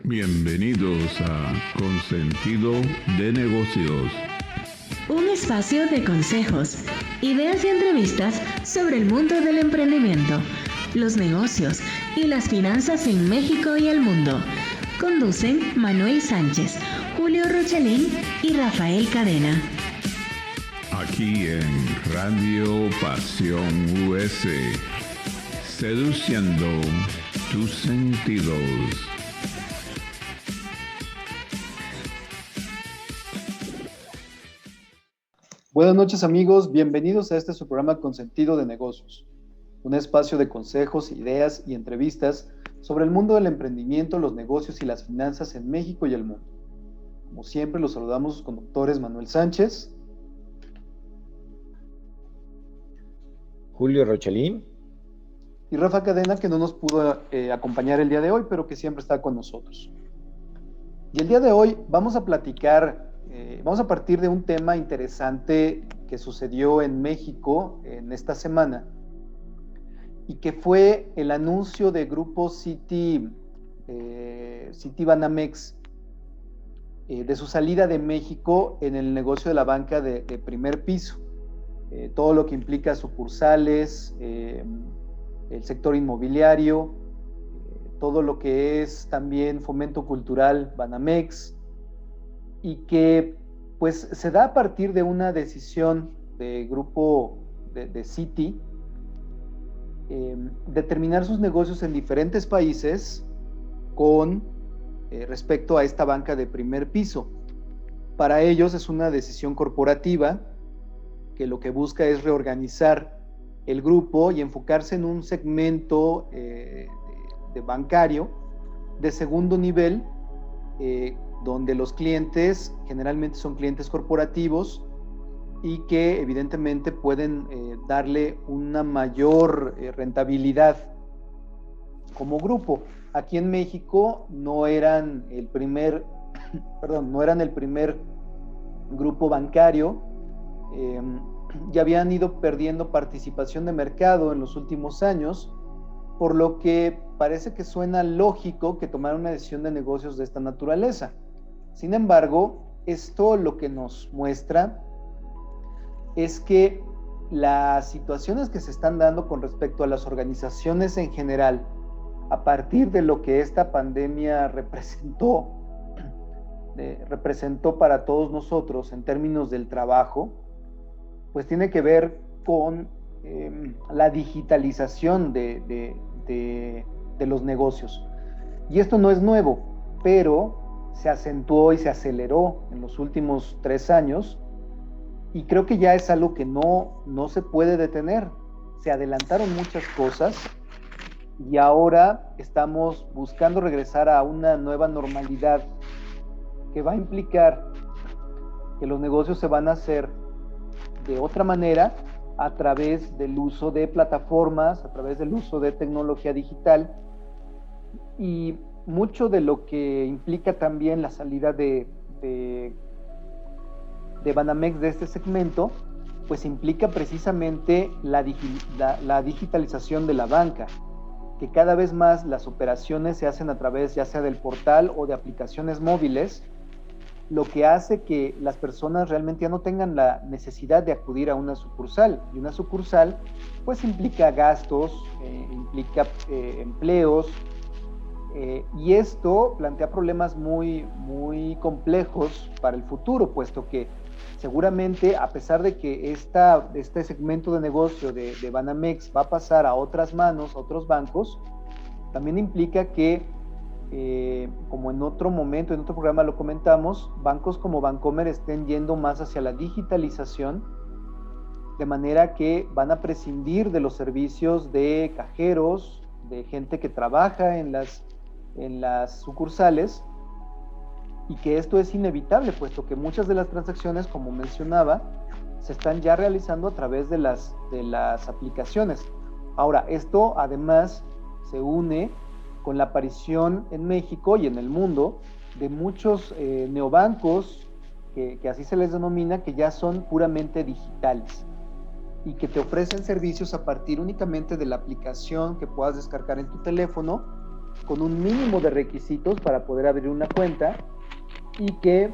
Bienvenidos a Consentido de Negocios. Un espacio de consejos, ideas y entrevistas sobre el mundo del emprendimiento, los negocios y las finanzas en México y el mundo. Conducen Manuel Sánchez, Julio Rochelín y Rafael Cadena. Aquí en Radio Pasión US, seduciendo tus sentidos. Buenas noches amigos, bienvenidos a este su programa Consentido de Negocios, un espacio de consejos, ideas y entrevistas sobre el mundo del emprendimiento, los negocios y las finanzas en México y el mundo. Como siempre los saludamos sus conductores Manuel Sánchez, Julio Rochelín y Rafa Cadena, que no nos pudo acompañar el día de hoy, pero que siempre está con nosotros. Y el día de hoy vamos a platicar, vamos a partir de un tema interesante que sucedió en México en esta semana y que fue el anuncio de Grupo Citibanamex de su salida de México en el negocio de la banca de primer piso. Todo lo que implica sucursales, el sector inmobiliario, todo lo que es también fomento cultural Banamex, y que pues se da a partir de una decisión de grupo de Citi, determinar sus negocios en diferentes países con respecto a esta banca de primer piso. Para ellos es una decisión corporativa que lo que busca es reorganizar el grupo y enfocarse en un segmento de bancario de segundo nivel, donde los clientes generalmente son clientes corporativos y que evidentemente pueden darle una mayor rentabilidad como grupo. Aquí en México no eran el primer grupo bancario, ya habían ido perdiendo participación de mercado en los últimos años, por lo que parece que suena lógico que tomaran una decisión de negocios de esta naturaleza. Sin embargo, esto lo que nos muestra es que las situaciones que se están dando con respecto a las organizaciones en general, a partir de lo que esta pandemia representó para todos nosotros en términos del trabajo, pues tiene que ver con la digitalización de los negocios. Y esto no es nuevo, pero se acentuó y se aceleró en los últimos 3 años, y creo que ya es algo que no se puede detener. Se adelantaron muchas cosas y ahora estamos buscando regresar a una nueva normalidad que va a implicar que los negocios se van a hacer de otra manera, a través del uso de plataformas, a través del uso de tecnología digital, y mucho de lo que implica también la salida de Banamex de este segmento, pues implica precisamente la digitalización de la banca, que cada vez más las operaciones se hacen a través ya sea del portal o de aplicaciones móviles, lo que hace que las personas realmente ya no tengan la necesidad de acudir a una sucursal. Y una sucursal pues implica gastos, implica empleos, y esto plantea problemas muy, muy complejos para el futuro, puesto que seguramente, a pesar de que este segmento de negocio de Banamex va a pasar a otras manos, a otros bancos, también implica que como en otro momento, en otro programa lo comentamos, bancos como Bancomer estén yendo más hacia la digitalización, de manera que van a prescindir de los servicios de cajeros, de gente que trabaja en las sucursales, y que esto es inevitable, puesto que muchas de las transacciones, como mencionaba, se están ya realizando a través de las aplicaciones. Ahora, esto además se une con la aparición en México y en el mundo de muchos neobancos, que así se les denomina, que ya son puramente digitales. y que te ofrecen servicios a partir únicamente de la aplicación que puedas descargar en tu teléfono, con un mínimo de requisitos para poder abrir una cuenta, y que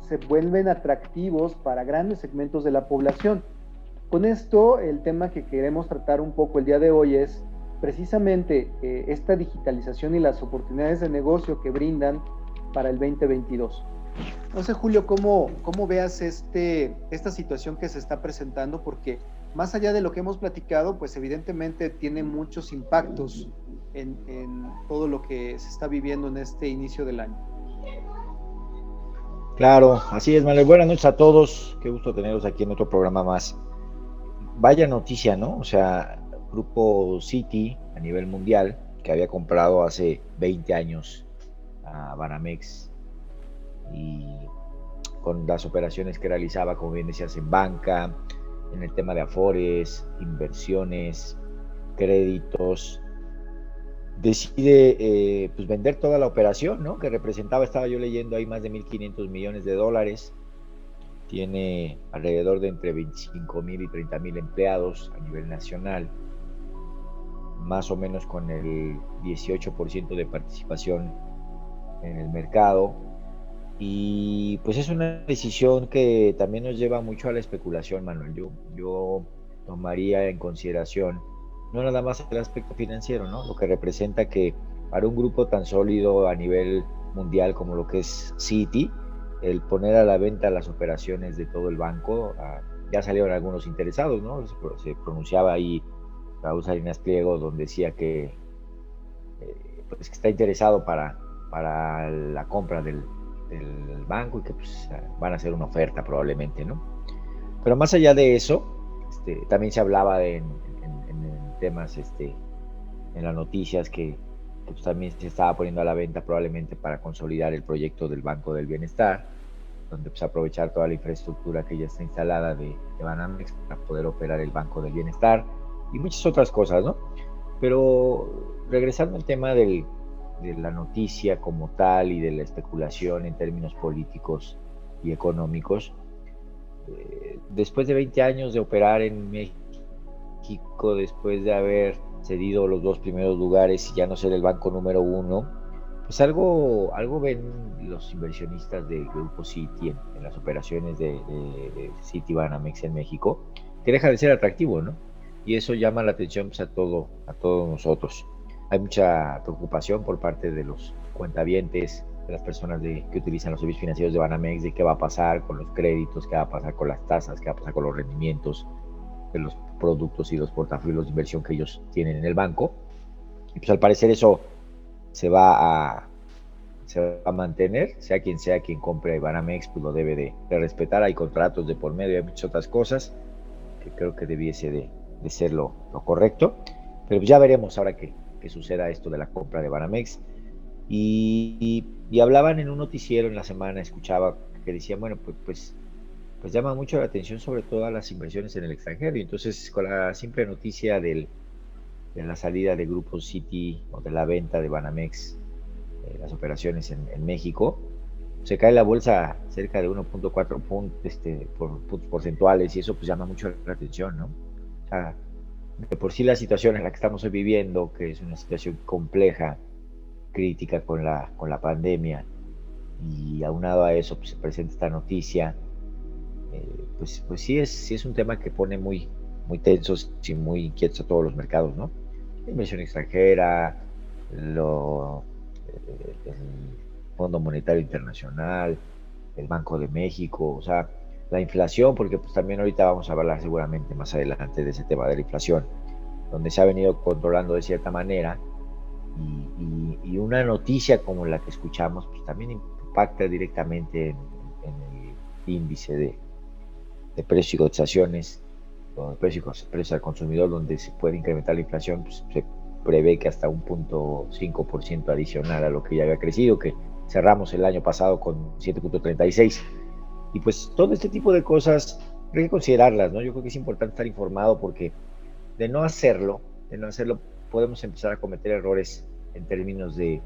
se vuelven atractivos para grandes segmentos de la población. Con esto, el tema que queremos tratar un poco el día de hoy es precisamente esta digitalización y las oportunidades de negocio que brindan para el 2022. No sé, Julio, ¿cómo veas esta situación que se está presentando? Porque más allá de lo que hemos platicado, pues evidentemente tiene muchos impactos en todo lo que se está viviendo en este inicio del año. Claro, así es, Manuel. Buenas noches a todos. Qué gusto tenerlos aquí en otro programa más. Vaya noticia, ¿no? O sea, Grupo Citi a nivel mundial, que había comprado hace 20 años a Banamex, y con las operaciones que realizaba, como bien decías, en banca, en el tema de afores, inversiones, créditos, decide pues vender toda la operación, ¿no? Que representaba, estaba yo leyendo ahí, más de 1.500 millones de dólares. Tiene alrededor de entre 25,000 y 30,000 empleados a nivel nacional, más o menos con el 18% de participación en el mercado. Y pues es una decisión que también nos lleva mucho a la especulación, Manuel. Yo tomaría en consideración no nada más el aspecto financiero, ¿no? Lo que representa que para un grupo tan sólido a nivel mundial como lo que es Citi, el poner a la venta las operaciones de todo el banco, ya salieron algunos interesados, ¿no? Se pronunciaba ahí Raúl Salinas Pliego, donde decía que, pues, que está interesado para la compra del banco, y que pues, van a hacer una oferta probablemente, ¿no? Pero más allá de eso, también se hablaba en temas, en las noticias, que pues también se estaba poniendo a la venta probablemente para consolidar el proyecto del Banco del Bienestar, donde pues aprovechar toda la infraestructura que ya está instalada de Banamex para poder operar el Banco del Bienestar y muchas otras cosas, ¿no? Pero regresando al tema de la noticia como tal y de la especulación en términos políticos y económicos, después de 20 años de operar en México, después de haber cedido los 2 primeros lugares y ya no ser el banco número 1, pues algo ven los inversionistas del Grupo Citi en las operaciones de Citi Banamex en México, que deja de ser atractivo, ¿no? Y eso llama la atención pues, a todos nosotros. Hay mucha preocupación por parte de los cuentavientes, de las personas que utilizan los servicios financieros de Banamex, de qué va a pasar con los créditos, qué va a pasar con las tasas, qué va a pasar con los rendimientos de los productos y los portafolios de inversión que ellos tienen en el banco. Y pues al parecer eso se va a mantener, sea quien compre Banamex, pues lo debe de respetar. Hay contratos de por medio, hay muchas otras cosas que creo que debiese de ser lo correcto, pero ya veremos ahora que suceda esto de la compra de Banamex. Y hablaban en un noticiero en la semana, escuchaba que decían, bueno, pues llama mucho la atención sobre todo a las inversiones en el extranjero, y entonces con la simple noticia de la salida de Grupo Citi o de la venta de Banamex, las operaciones en México, se cae la bolsa cerca de 1.4 puntos porcentuales, y eso pues llama mucho la atención, ¿no? O sea, de por sí la situación en la que estamos hoy viviendo, que es una situación compleja, crítica con la pandemia, y aunado a eso pues se presenta esta noticia, pues sí es un tema que pone muy tensos y muy inquietos a todos los mercados, ¿no? La inversión extranjera, el Fondo Monetario Internacional, el Banco de México, o sea, la inflación, porque pues también ahorita vamos a hablar seguramente más adelante de ese tema de la inflación, donde se ha venido controlando de cierta manera, y una noticia como la que escuchamos pues también impacta directamente en el índice de precios y cotizaciones, o precios al consumidor, donde se puede incrementar la inflación. Pues se prevé que hasta un 0.5% adicional a lo que ya había crecido, que cerramos el año pasado con 7.36. Y pues todo este tipo de cosas hay que considerarlas, ¿no? Yo creo que es importante estar informado, porque de no hacerlo podemos empezar a cometer errores en términos de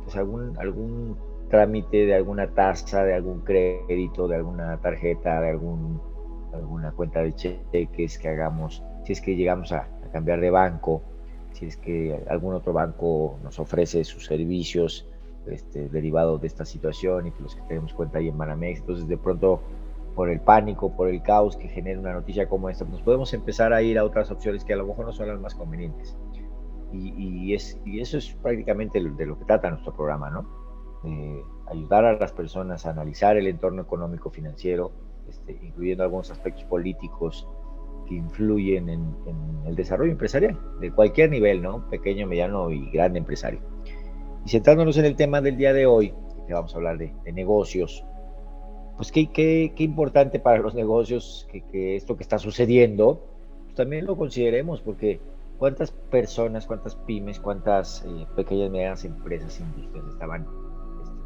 pues algún trámite, de alguna tasa, de algún crédito, de alguna tarjeta, de algún alguna cuenta de cheques que hagamos, si es que llegamos a cambiar de banco, si es que algún otro banco nos ofrece sus servicios derivados de esta situación y que los que tenemos cuenta ahí en Banamex. Entonces, de pronto, por el pánico, por el caos que genera una noticia como esta, nos podemos empezar a ir a otras opciones que a lo mejor no son las más convenientes. Y eso es prácticamente de lo que trata nuestro programa, ¿no? Ayudar a las personas a analizar el entorno económico financiero, incluyendo algunos aspectos políticos que influyen en el desarrollo empresarial de cualquier nivel, ¿no? Pequeño, mediano y grande empresario. Y centrándonos en el tema del día de hoy, que vamos a hablar de negocios, pues qué importante para los negocios que esto que está sucediendo, pues también lo consideremos, porque cuántas personas, cuántas pymes, cuántas pequeñas y medianas empresas, industrias estaban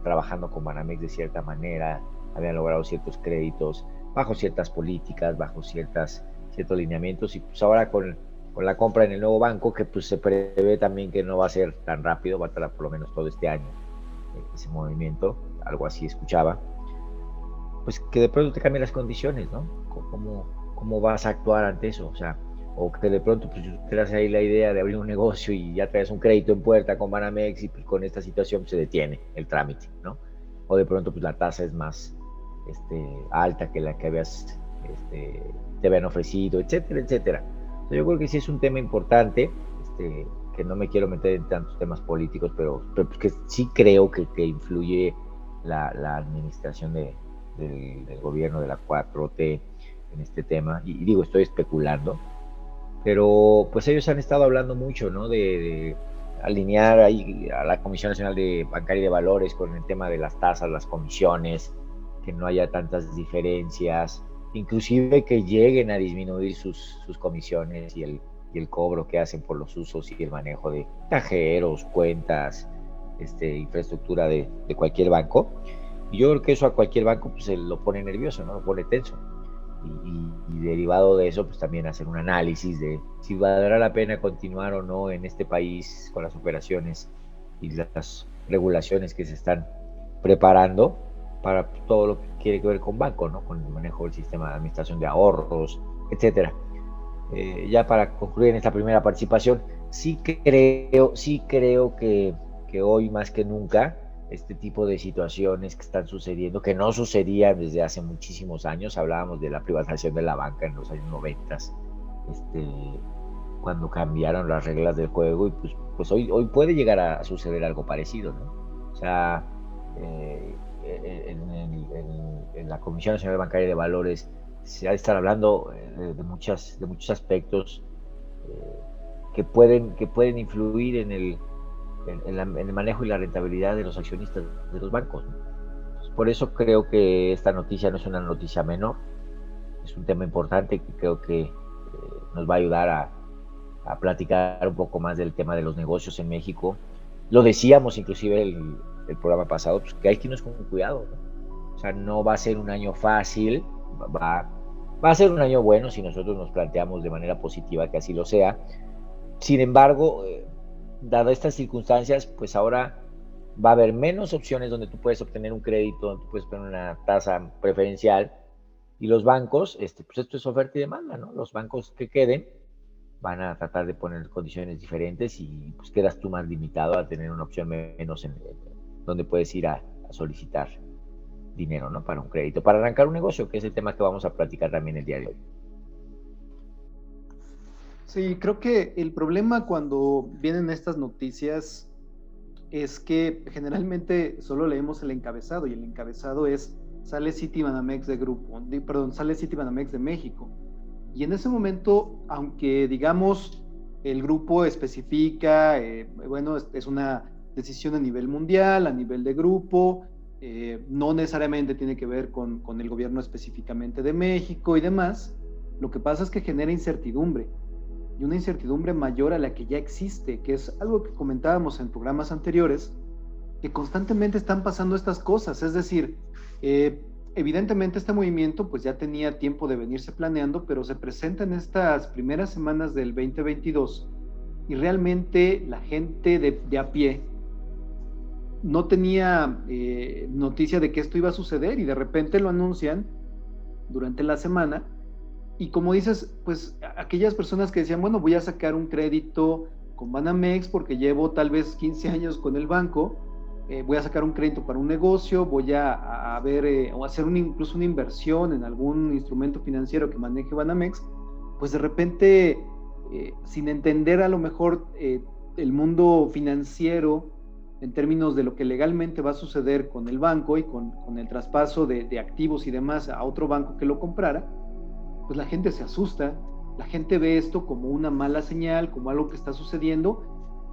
trabajando con Banamex de cierta manera, habían logrado ciertos créditos, bajo ciertas políticas, bajo ciertos lineamientos, y pues ahora con la compra en el nuevo banco, que pues se prevé también que no va a ser tan rápido, va a tardar por lo menos todo este año ese movimiento, algo así escuchaba, pues que de pronto te cambien las condiciones, ¿no? ¿Cómo vas a actuar ante eso? O sea, o que de pronto pues te das ahí la idea de abrir un negocio y ya traes un crédito en puerta con Banamex y pues con esta situación pues, se detiene el trámite, ¿no? O de pronto pues la tasa es más alta que la que te habían ofrecido, etcétera, etcétera. Yo creo que sí es un tema importante, que no me quiero meter en tantos temas políticos, pero pues que sí creo que influye la administración del gobierno de la 4T en este tema, y digo, estoy especulando, pero pues ellos han estado hablando mucho, ¿no? De alinear ahí a la Comisión Nacional de Bancaria y de Valores con el tema de las tasas, las comisiones, que no haya tantas diferencias, inclusive que lleguen a disminuir sus comisiones y el cobro que hacen por los usos y el manejo de cajeros, cuentas, infraestructura de cualquier banco. Y yo creo que eso a cualquier banco pues se lo pone nervioso, ¿no? Lo pone tenso. Y derivado de eso, pues también hacer un análisis de si valdrá la pena continuar o no en este país con las operaciones y las regulaciones que se están preparando para todo lo que tiene que ver con banco, ¿no? Con el manejo del sistema de administración de ahorros, etcétera. Ya para concluir en esta primera participación, sí creo que hoy más que nunca este tipo de situaciones que están sucediendo, que no sucedían desde hace muchísimos años. Hablábamos de la privatización de la banca en los años 90, cuando cambiaron las reglas del juego, y pues hoy puede llegar a suceder algo parecido, ¿no? O sea, en la Comisión Nacional Bancaria de Valores se ha de estar hablando de muchos aspectos que pueden influir en el manejo y la rentabilidad de los accionistas de los bancos, ¿no? Por eso creo que esta noticia no es una noticia menor, es un tema importante que creo que nos va a ayudar a platicar un poco más del tema de los negocios en México. Lo decíamos inclusive el programa pasado, pues que hay que irnos con cuidado, ¿no? O sea, no va a ser un año fácil, va a ser un año bueno si nosotros nos planteamos de manera positiva que así lo sea. Sin embargo, dadas estas circunstancias, pues ahora va a haber menos opciones donde tú puedes obtener un crédito, donde tú puedes obtener una tasa preferencial, y los bancos, pues esto es oferta y demanda, ¿no? Los bancos que queden van a tratar de poner condiciones diferentes y pues quedas tú más limitado a tener una opción menos donde puedes ir a solicitar dinero, ¿no? Para un crédito, para arrancar un negocio, que es el tema que vamos a platicar también el día de hoy. Sí, creo que el problema cuando vienen estas noticias es que generalmente solo leemos el encabezado, y el encabezado es sale Citibanamex sale Citibanamex de México. Y en ese momento, aunque digamos el grupo especifica, bueno, es una decisión a nivel mundial, a nivel de grupo, no necesariamente tiene que ver con el gobierno específicamente de México y demás, lo que pasa es que genera incertidumbre, y una incertidumbre mayor a la que ya existe, que es algo que comentábamos en programas anteriores, que constantemente están pasando estas cosas. Es decir, evidentemente este movimiento pues ya tenía tiempo de venirse planeando, pero se presenta en estas primeras semanas del 2022 y realmente la gente de a pie no tenía noticia de que esto iba a suceder, y de repente lo anuncian durante la semana, Y como dices, pues aquellas personas que decían, bueno, voy a sacar un crédito con Banamex porque llevo tal vez 15 años con el banco, voy a sacar un crédito para un negocio, voy a ver o hacer incluso una inversión en algún instrumento financiero que maneje Banamex, pues de repente, sin entender a lo mejor el mundo financiero en términos de lo que legalmente va a suceder con el banco y con el traspaso de activos y demás a otro banco que lo comprara, pues la gente se asusta, la gente ve esto como una mala señal, como algo que está sucediendo,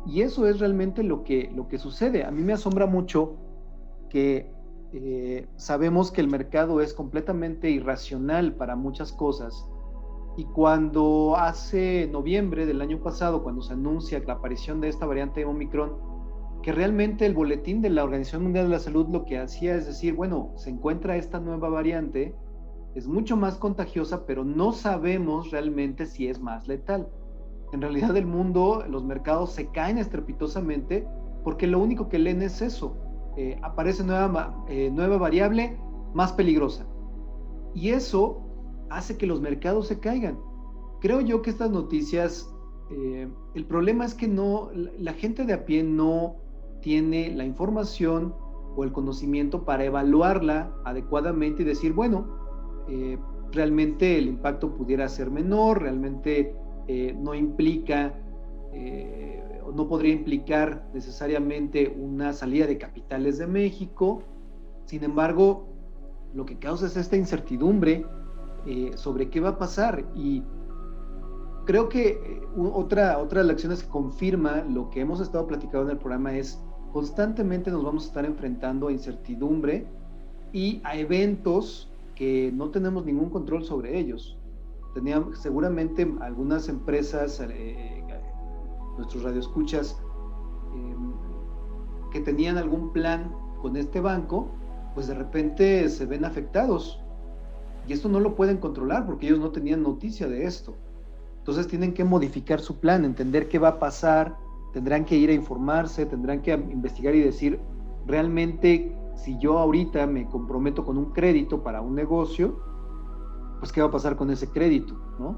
y eso es realmente lo que sucede. A mí me asombra mucho que sabemos que el mercado es completamente irracional para muchas cosas, y cuando hace noviembre del año pasado, cuando se anuncia la aparición de esta variante Omicron, que realmente el boletín de la Organización Mundial de la Salud lo que hacía es decir, bueno, se encuentra esta nueva variante, es mucho más contagiosa, pero no sabemos realmente si es más letal. En realidad el mundo, los mercados se caen estrepitosamente porque lo único que leen es eso. Aparece nueva variable más peligrosa. Y eso hace que los mercados se caigan. Creo yo que estas noticias, el problema es que la gente de a pie no tiene la información o el conocimiento para evaluarla adecuadamente y decir, bueno, realmente el impacto pudiera ser menor, realmente no implica o no podría implicar necesariamente una salida de capitales de México. Sin embargo, lo que causa es esta incertidumbre sobre qué va a pasar, y creo que otra de las lecciones que confirma lo que hemos estado platicando en el programa es constantemente nos vamos a estar enfrentando a incertidumbre y a eventos que no tenemos ningún control sobre ellos. Seguramente algunas empresas, nuestros radioescuchas, que tenían algún plan con este banco, pues de repente se ven afectados. Y esto no lo pueden controlar porque ellos no tenían noticia de esto. Entonces tienen que modificar su plan, entender qué va a pasar, tendrán que ir a informarse, tendrán que investigar y decir, realmente, si yo ahorita me comprometo con un crédito para un negocio, pues qué va a pasar con ese crédito, ¿no?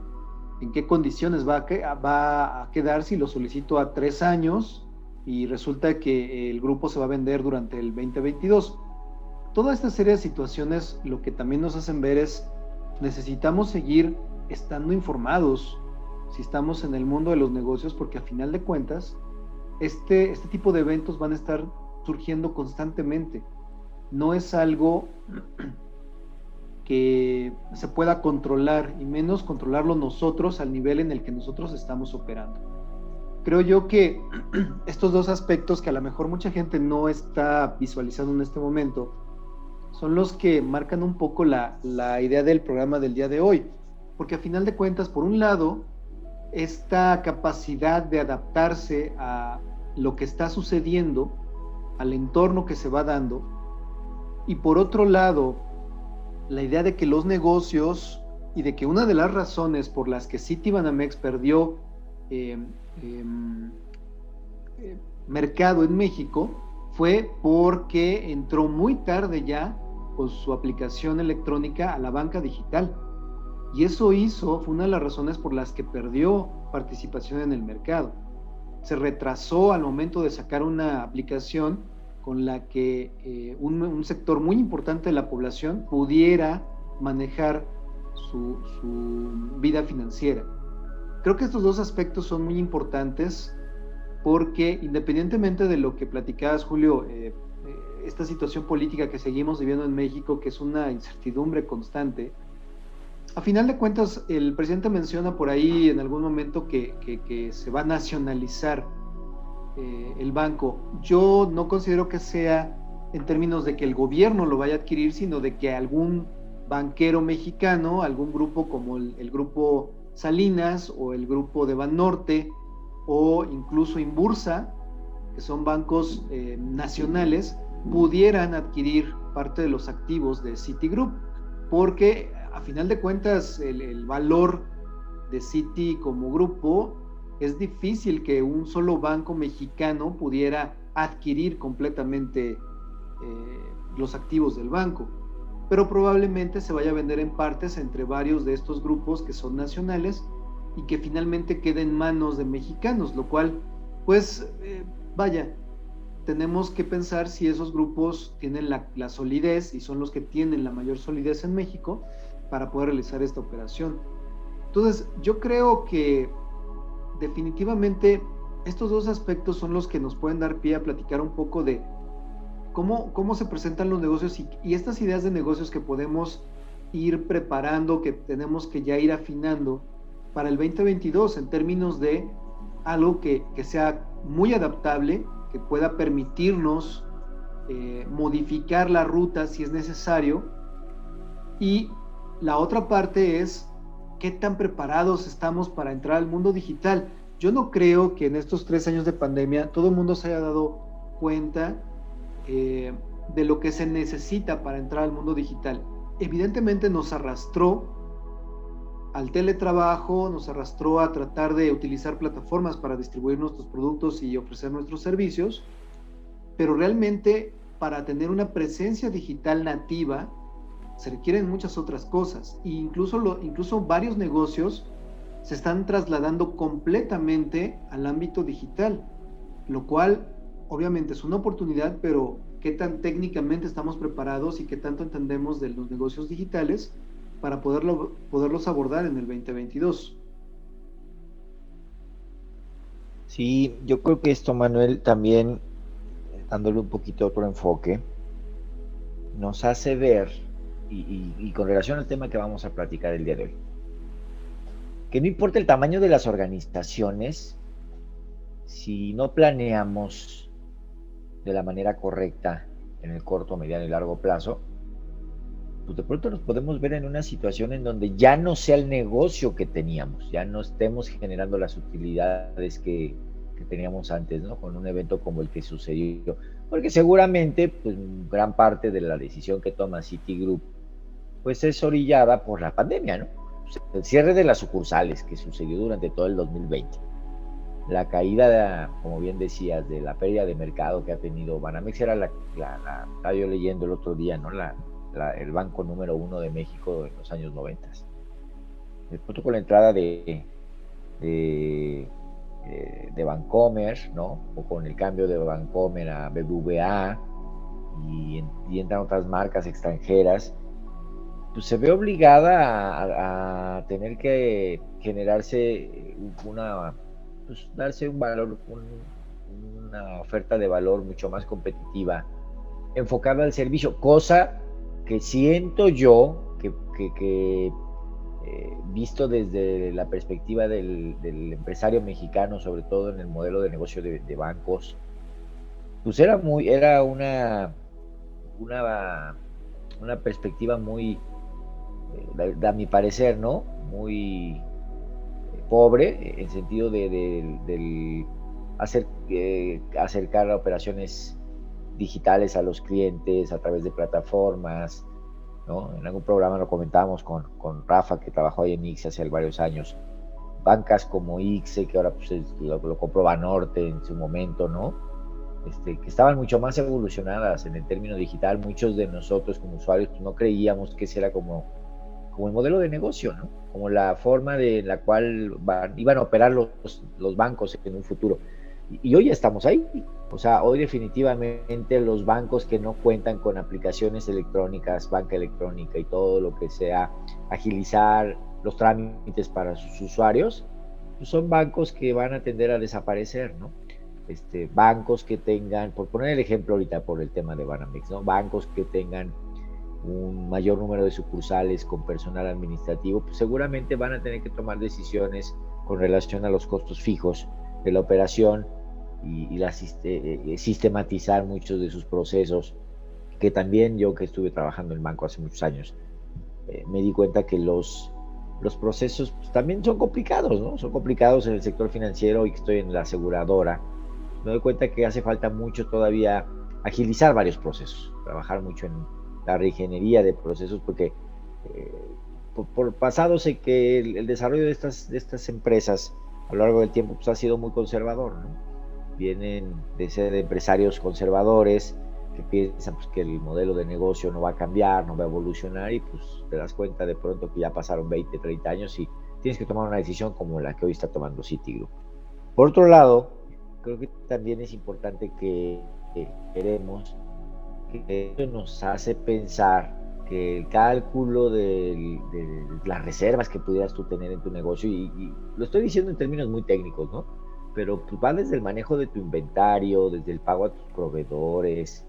¿En qué condiciones va a quedar si lo solicito a 3 años y resulta que el grupo se va a vender durante el 2022? Toda esta serie de situaciones lo que también nos hacen ver es, necesitamos seguir estando informados si estamos en el mundo de los negocios, porque a final de cuentas, este tipo de eventos van a estar surgiendo constantemente. No es algo que se pueda controlar, y menos controlarlo nosotros al nivel en el que nosotros estamos operando. Creo yo que estos dos aspectos que a lo mejor mucha gente no está visualizando en este momento son los que marcan un poco la idea del programa del día de hoy, porque a final de cuentas, por un lado, esta capacidad de adaptarse a lo que está sucediendo, al entorno que se va dando, y por otro lado, la idea de que los negocios, y de que una de las razones por las que Citibanamex perdió mercado en México fue porque entró muy tarde ya con su aplicación electrónica a la banca digital, y eso fue una de las razones por las que perdió participación en el mercado. Se retrasó al momento de sacar una aplicación con la que un sector muy importante de la población pudiera manejar su vida financiera. Creo que estos dos aspectos son muy importantes porque, independientemente de lo que platicabas, Julio, esta situación política que seguimos viviendo en México, que es una incertidumbre constante, a final de cuentas el presidente menciona por ahí en algún momento que se va a nacionalizar el banco. Yo no considero que sea en términos de que el gobierno lo vaya a adquirir, sino de que algún banquero mexicano, algún grupo como el grupo Salinas o el grupo de Banorte o incluso Inbursa, que son bancos nacionales, pudieran adquirir parte de los activos de Citigroup, porque a final de cuentas el valor de Citi como grupo, es difícil que un solo banco mexicano pudiera adquirir completamente los activos del banco. pero probablemente se vaya a vender en partes entre varios de estos grupos que son nacionales y que finalmente quede en manos de mexicanos, lo cual, pues, tenemos que pensar si esos grupos tienen la solidez y son los que tienen la mayor solidez en México para poder realizar esta operación. Entonces, yo creo que definitivamente estos dos aspectos son los que nos pueden dar pie a platicar un poco de cómo se presentan los negocios y estas ideas de negocios que podemos ir preparando, que tenemos que ya ir afinando para el 2022 en términos de algo que sea muy adaptable, que pueda permitirnos modificar la ruta si es necesario. Y la otra parte es qué tan preparados estamos para entrar al mundo digital. Yo no creo que en estos 3 años de pandemia todo el mundo se haya dado cuenta de lo que se necesita para entrar al mundo digital. Evidentemente nos arrastró al teletrabajo, nos arrastró a tratar de utilizar plataformas para distribuir nuestros productos y ofrecer nuestros servicios, pero realmente para tener una presencia digital nativa se requieren muchas otras cosas, e incluso varios negocios se están trasladando completamente al ámbito digital, lo cual obviamente es una oportunidad, pero qué tan técnicamente estamos preparados y qué tanto entendemos de los negocios digitales para poderlos abordar en el 2022. Sí, yo creo que esto, Manuel, también dándole un poquito otro enfoque, nos hace ver, y con relación al tema que vamos a platicar el día de hoy, que no importa el tamaño de las organizaciones, si no planeamos de la manera correcta en el corto, mediano y largo plazo, pues de pronto nos podemos ver en una situación en donde ya no sea el negocio que teníamos, ya no estemos generando las utilidades que teníamos antes, ¿no? Con un evento como el que sucedió, porque seguramente pues gran parte de la decisión que toma Citigroup pues es orillada por la pandemia, ¿no? El cierre de las sucursales que sucedió durante todo el 2020, la caída, como bien decías, de la pérdida de mercado que ha tenido Banamex, era estaba yo leyendo el otro día, ¿no? El banco número 1 de México en los años 90. Después con la entrada de Bancomer, ¿no? O con el cambio de Bancomer a BBVA y entran otras marcas extranjeras, pues se ve obligada a tener que generarse darse un valor, una oferta de valor mucho más competitiva, enfocada al servicio, cosa que siento yo que visto desde la perspectiva del empresario mexicano, sobre todo en el modelo de negocio de bancos, pues era una perspectiva muy, a mi parecer, ¿no? Muy pobre, en sentido de acercar operaciones digitales a los clientes a través de plataformas, ¿no? En algún programa lo comentábamos con Rafa, que trabajó ahí en ICSE hace varios años. Bancas como ICSE, que ahora pues, lo compró Banorte en su momento, ¿no? Que estaban mucho más evolucionadas en el término digital. Muchos de nosotros como usuarios pues, no creíamos que ese era como el modelo de negocio, ¿no? Como la forma de la cual iban a operar los bancos en un futuro. Y hoy estamos ahí. O sea, hoy definitivamente los bancos que no cuentan con aplicaciones electrónicas, banca electrónica y todo lo que sea agilizar los trámites para sus usuarios, pues son bancos que van a tender a desaparecer, ¿no? Bancos que tengan, por poner el ejemplo ahorita por el tema de Banamex, ¿no? Bancos que tengan un mayor número de sucursales con personal administrativo, pues seguramente van a tener que tomar decisiones con relación a los costos fijos de la operación y sistematizar muchos de sus procesos, que también yo que estuve trabajando en banco hace muchos años, me di cuenta que los procesos pues, también son complicados, ¿no? Son complicados en el sector financiero y que estoy en la aseguradora. Me doy cuenta que hace falta mucho todavía agilizar varios procesos, trabajar mucho en la reingeniería de procesos, porque por pasado sé que el desarrollo de estas empresas a lo largo del tiempo, pues, ha sido muy conservador, ¿no? Vienen de ser empresarios conservadores, que piensan pues, que el modelo de negocio no va a cambiar, no va a evolucionar, y pues te das cuenta de pronto que ya pasaron 20, 30 años y tienes que tomar una decisión como la que hoy está tomando Citigroup. Por otro lado, creo que también es importante que queremos que eso nos hace pensar que el cálculo de las reservas que pudieras tú tener en tu negocio, y lo estoy diciendo en términos muy técnicos, ¿no? Pero pues va desde el manejo de tu inventario, desde el pago a tus proveedores,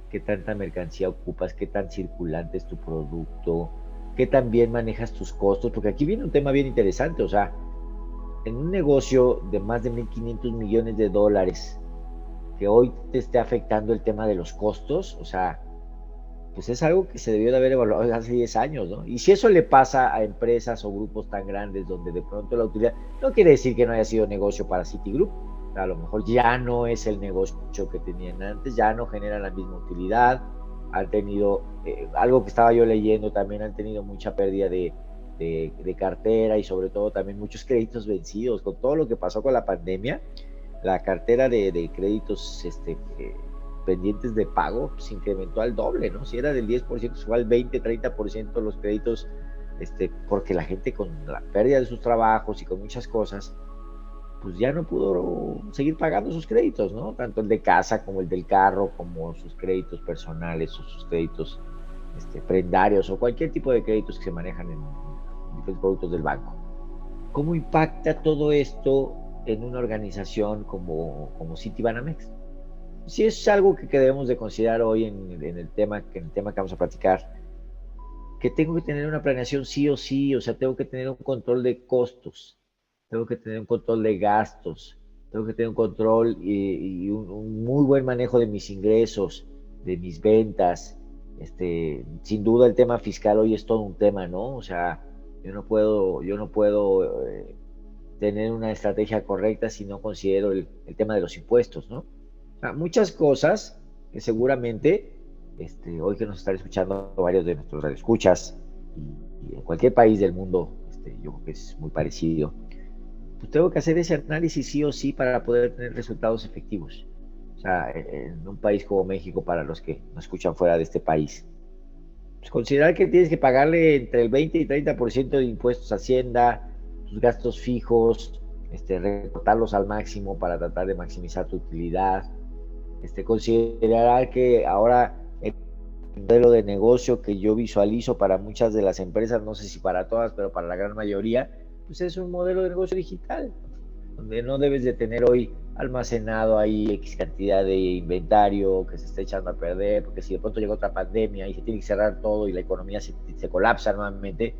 qué tanta mercancía ocupas, qué tan circulante es tu producto, qué tan bien manejas tus costos, porque aquí viene un tema bien interesante, o sea, en un negocio de más de 1.500 millones de dólares, que hoy te esté afectando el tema de los costos, o sea, pues es algo que se debió de haber evaluado hace 10 años, ¿no? Y si eso le pasa a empresas o grupos tan grandes donde de pronto la utilidad, no quiere decir que no haya sido negocio para Citigroup, a lo mejor ya no es el negocio que tenían antes, ya no generan la misma utilidad, han tenido, algo que estaba yo leyendo también, han tenido mucha pérdida de cartera y sobre todo también muchos créditos vencidos, con todo lo que pasó con la pandemia, la cartera de créditos pendientes de pago se incrementó al doble, ¿no? Si era del 10%, se fue al 20, 30% los créditos, porque la gente con la pérdida de sus trabajos y con muchas cosas, pues ya no pudo seguir pagando sus créditos, ¿no? Tanto el de casa como el del carro, como sus créditos personales o sus créditos prendarios o cualquier tipo de créditos que se manejan en diferentes productos del banco. ¿Cómo impacta todo esto en una organización como Citibanamex? Sí, es algo que debemos de considerar hoy en el tema que vamos a platicar, que tengo que tener una planeación sí o sí, o sea, tengo que tener un control de costos, tengo que tener un control de gastos, tengo que tener un control y un muy buen manejo de mis ingresos, de mis ventas. Sin duda el tema fiscal hoy es todo un tema, ¿no? O sea, yo no puedo tener una estrategia correcta si no considero el tema de los impuestos, ¿no? O sea, muchas cosas que seguramente hoy que nos están escuchando varios de nuestros radioescuchas y en cualquier país del mundo, yo creo que es muy parecido, pues tengo que hacer ese análisis sí o sí para poder tener resultados efectivos. O sea, en un país como México, para los que nos escuchan fuera de este país, pues considerar que tienes que pagarle entre el 20 y 30% de impuestos a Hacienda, tus gastos fijos, recortarlos al máximo para tratar de maximizar tu utilidad. Considerar que ahora el modelo de negocio que yo visualizo para muchas de las empresas, no sé si para todas, pero para la gran mayoría, pues es un modelo de negocio digital, donde no debes de tener hoy almacenado ahí X cantidad de inventario que se está echando a perder, porque si de pronto llega otra pandemia y se tiene que cerrar todo y la economía se colapsa nuevamente,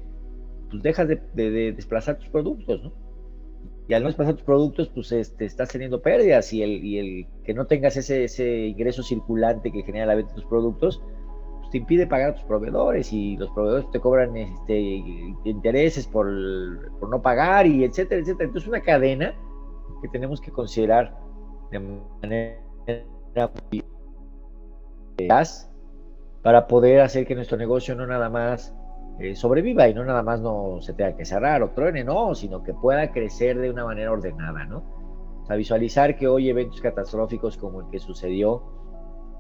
pues dejas de desplazar tus productos, ¿no? Y al no desplazar tus productos, pues estás teniendo pérdidas, y el que no tengas ese ingreso circulante que genera la venta de tus productos, pues te impide pagar a tus proveedores, y los proveedores te cobran intereses por no pagar, y etcétera, etcétera. Entonces, una cadena que tenemos que considerar de manera muy eficaz para poder hacer que nuestro negocio no nada más sobreviva y no nada más no se tenga que cerrar o truene, no, sino que pueda crecer de una manera ordenada, ¿no? O sea, visualizar que hoy eventos catastróficos como el que sucedió,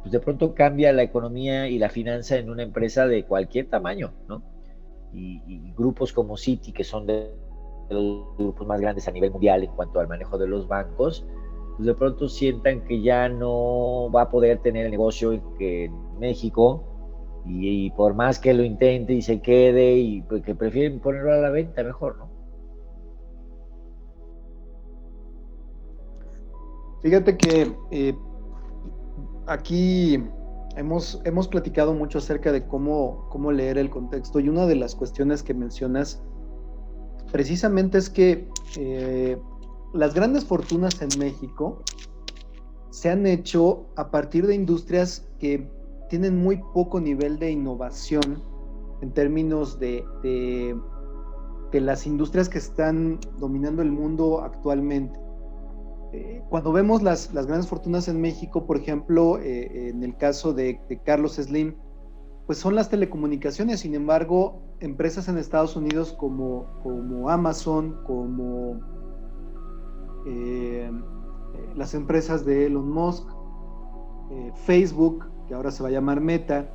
pues de pronto cambia la economía y la finanza en una empresa de cualquier tamaño, ¿no? Y grupos como Citi, que son de los grupos más grandes a nivel mundial en cuanto al manejo de los bancos, pues de pronto sientan que ya no va a poder tener el negocio en México, y por más que lo intente y se quede, y pues que prefieren ponerlo a la venta mejor, ¿no? Fíjate que aquí hemos platicado mucho acerca de cómo leer el contexto, y una de las cuestiones que mencionas precisamente es que las grandes fortunas en México se han hecho a partir de industrias que tienen muy poco nivel de innovación en términos de las industrias que están dominando el mundo actualmente. Cuando vemos las grandes fortunas en México, por ejemplo, en el caso de Carlos Slim, pues son las telecomunicaciones. Sin embargo, empresas en Estados Unidos como Amazon, como las empresas de Elon Musk, Facebook, que ahora se va a llamar Meta,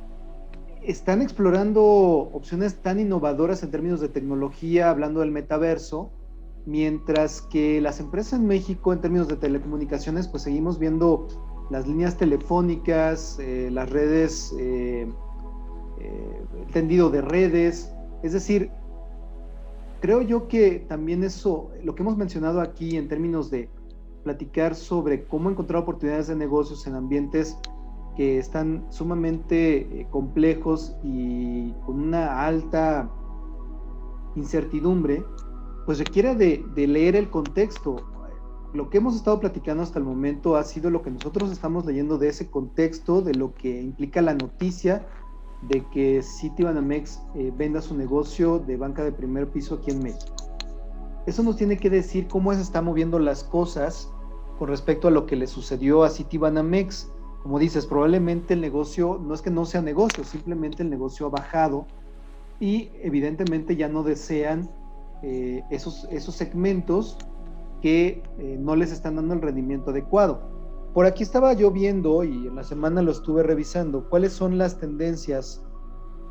están explorando opciones tan innovadoras en términos de tecnología, hablando del metaverso, mientras que las empresas en México, en términos de telecomunicaciones, pues seguimos viendo las líneas telefónicas, las redes, el tendido de redes. Es decir, creo yo que también eso, lo que hemos mencionado aquí en términos de platicar sobre cómo encontrar oportunidades de negocios en ambientes que están sumamente complejos y con una alta incertidumbre, pues requiere de leer el contexto. Lo que hemos estado platicando hasta el momento ha sido lo que nosotros estamos leyendo de ese contexto, de lo que implica la noticia de que Citibanamex venda su negocio de banca de primer piso aquí en México. Eso nos tiene que decir cómo se están moviendo las cosas con respecto a lo que le sucedió a Citibanamex. Como dices, probablemente el negocio, no es que no sea negocio, simplemente el negocio ha bajado y evidentemente ya no desean esos segmentos que no les están dando el rendimiento adecuado. Por aquí estaba yo viendo, y en la semana lo estuve revisando, cuáles son las tendencias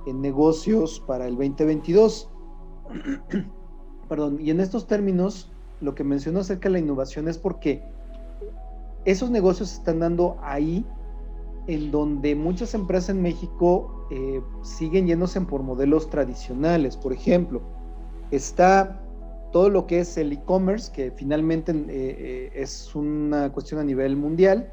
en negocios para el 2022. Perdón, y en estos términos, lo que menciono acerca de la innovación es porque esos negocios se están dando ahí, en donde muchas empresas en México siguen yéndose por modelos tradicionales. Por ejemplo, está todo lo que es el e-commerce, que finalmente es una cuestión a nivel mundial,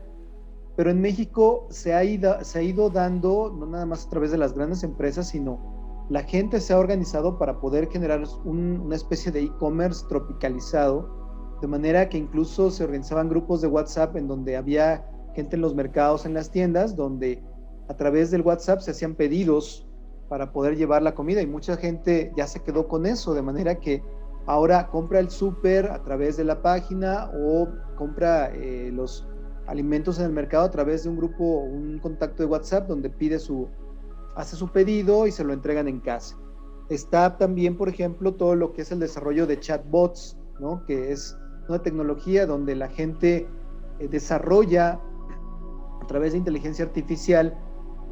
pero en México se ha ido dando, no nada más a través de las grandes empresas, sino la gente se ha organizado para poder generar una especie de e-commerce tropicalizado, de manera que incluso se organizaban grupos de WhatsApp en donde había gente en los mercados, en las tiendas, donde a través del WhatsApp se hacían pedidos para poder llevar la comida, y mucha gente ya se quedó con eso, de manera que ahora compra el súper a través de la página o compra los alimentos en el mercado a través de un grupo, un contacto de WhatsApp donde hace su pedido y se lo entregan en casa. Está también, por ejemplo, todo lo que es el desarrollo de chatbots, ¿no? Que es una tecnología donde la gente desarrolla a través de inteligencia artificial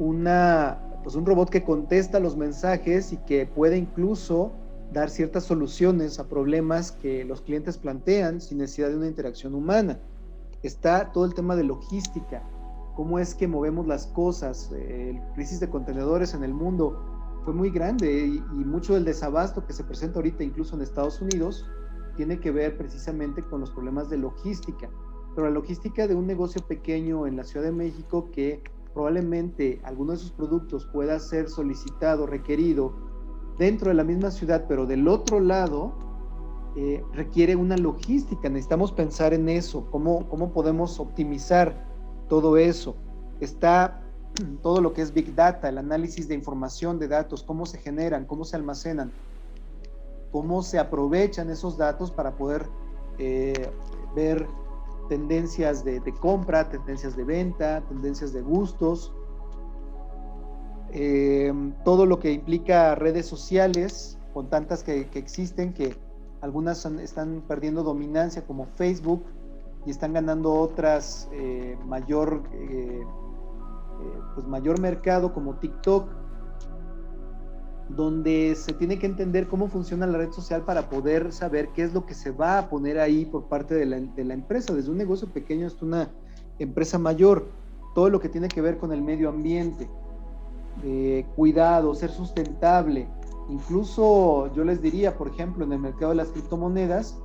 un robot que contesta los mensajes y que puede incluso dar ciertas soluciones a problemas que los clientes plantean sin necesidad de una interacción humana. Está todo el tema de logística, cómo es que movemos las cosas. El crisis de contenedores en el mundo fue muy grande y mucho del desabasto que se presenta ahorita incluso en Estados Unidos tiene que ver precisamente con los problemas de logística, pero la logística de un negocio pequeño en la Ciudad de México, que probablemente alguno de sus productos pueda ser solicitado, requerido dentro de la misma ciudad, pero del otro lado, requiere una logística. Necesitamos pensar en eso, cómo podemos optimizar todo eso. Está todo lo que es Big Data, el análisis de información, de datos, cómo se generan, cómo se almacenan, cómo se aprovechan esos datos para poder ver tendencias de compra, tendencias de venta, tendencias de gustos, todo lo que implica redes sociales, con tantas que existen, que algunas están perdiendo dominancia, como Facebook, y están ganando otras mayor mercado, como TikTok, donde se tiene que entender cómo funciona la red social para poder saber qué es lo que se va a poner ahí por parte de la empresa, desde un negocio pequeño hasta una empresa mayor. Todo lo que tiene que ver con el medio ambiente, cuidado, ser sustentable. Incluso yo les diría, por ejemplo, en el mercado de las criptomonedas,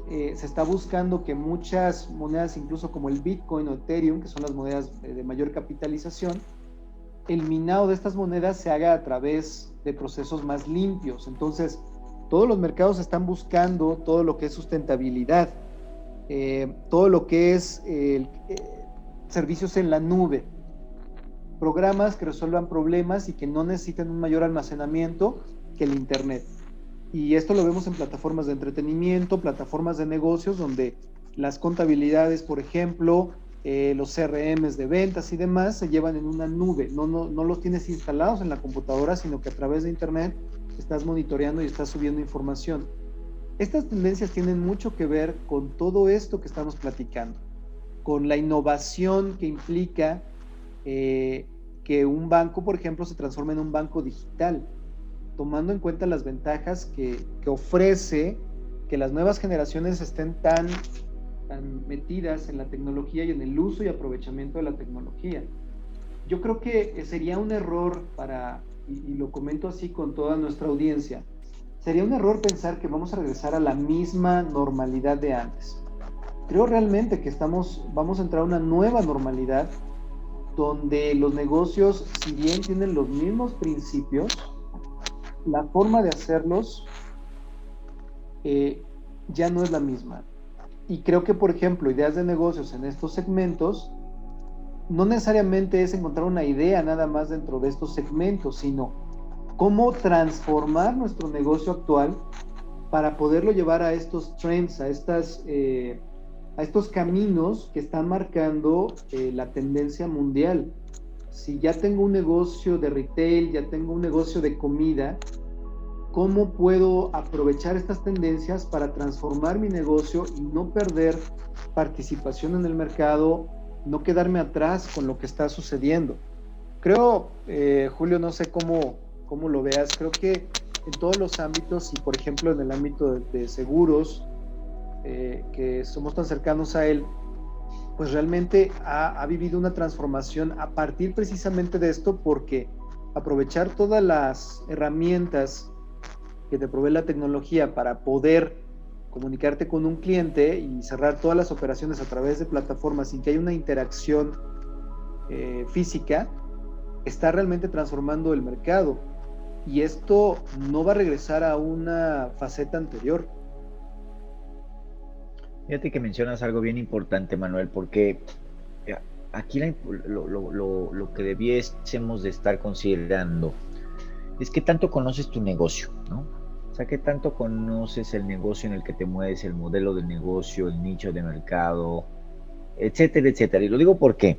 se está buscando que muchas monedas, incluso como el Bitcoin o Ethereum, que son las monedas de mayor capitalización, el minado de estas monedas se haga a través de procesos más limpios. Entonces, todos los mercados están buscando todo lo que es sustentabilidad, todo lo que es servicios en la nube, programas que resuelvan problemas y que no necesiten un mayor almacenamiento que el Internet. Y esto lo vemos en plataformas de entretenimiento, plataformas de negocios, donde las contabilidades, por ejemplo, los CRMs de ventas y demás se llevan en una nube. No los tienes instalados en la computadora, sino que a través de Internet estás monitoreando y estás subiendo información. Estas tendencias tienen mucho que ver con todo esto que estamos platicando, con la innovación que implica que un banco, por ejemplo, se transforme en un banco digital, tomando en cuenta las ventajas que ofrece que las nuevas generaciones estén tan metidas en la tecnología y en el uso y aprovechamiento de la tecnología. Yo creo que sería un error y lo comento así con toda nuestra audiencia, sería un error pensar que vamos a regresar a la misma normalidad de antes. Creo realmente que vamos a entrar a una nueva normalidad donde los negocios, si bien tienen los mismos principios, la forma de hacerlos ya no es la misma. Y creo que, por ejemplo, ideas de negocios en estos segmentos, no necesariamente es encontrar una idea nada más dentro de estos segmentos, sino cómo transformar nuestro negocio actual para poderlo llevar a estos trends, a estos caminos que están marcando la tendencia mundial. Si ya tengo un negocio de retail, ya tengo un negocio de comida, ¿cómo puedo aprovechar estas tendencias para transformar mi negocio y no perder participación en el mercado, no quedarme atrás con lo que está sucediendo? Creo, Julio, no sé cómo lo veas, creo que en todos los ámbitos, y por ejemplo en el ámbito de seguros, que somos tan cercanos a él, pues realmente ha vivido una transformación a partir precisamente de esto, porque aprovechar todas las herramientas que te provee la tecnología para poder comunicarte con un cliente y cerrar todas las operaciones a través de plataformas sin que haya una interacción física, está realmente transformando el mercado. Y esto no va a regresar a una faceta anterior. Fíjate que mencionas algo bien importante, Manuel, porque aquí lo que debiésemos de estar considerando es qué tanto conoces tu negocio, ¿no? O sea, qué tanto conoces el negocio en el que te mueves, el modelo de negocio, el nicho de mercado, etcétera, etcétera. Y lo digo porque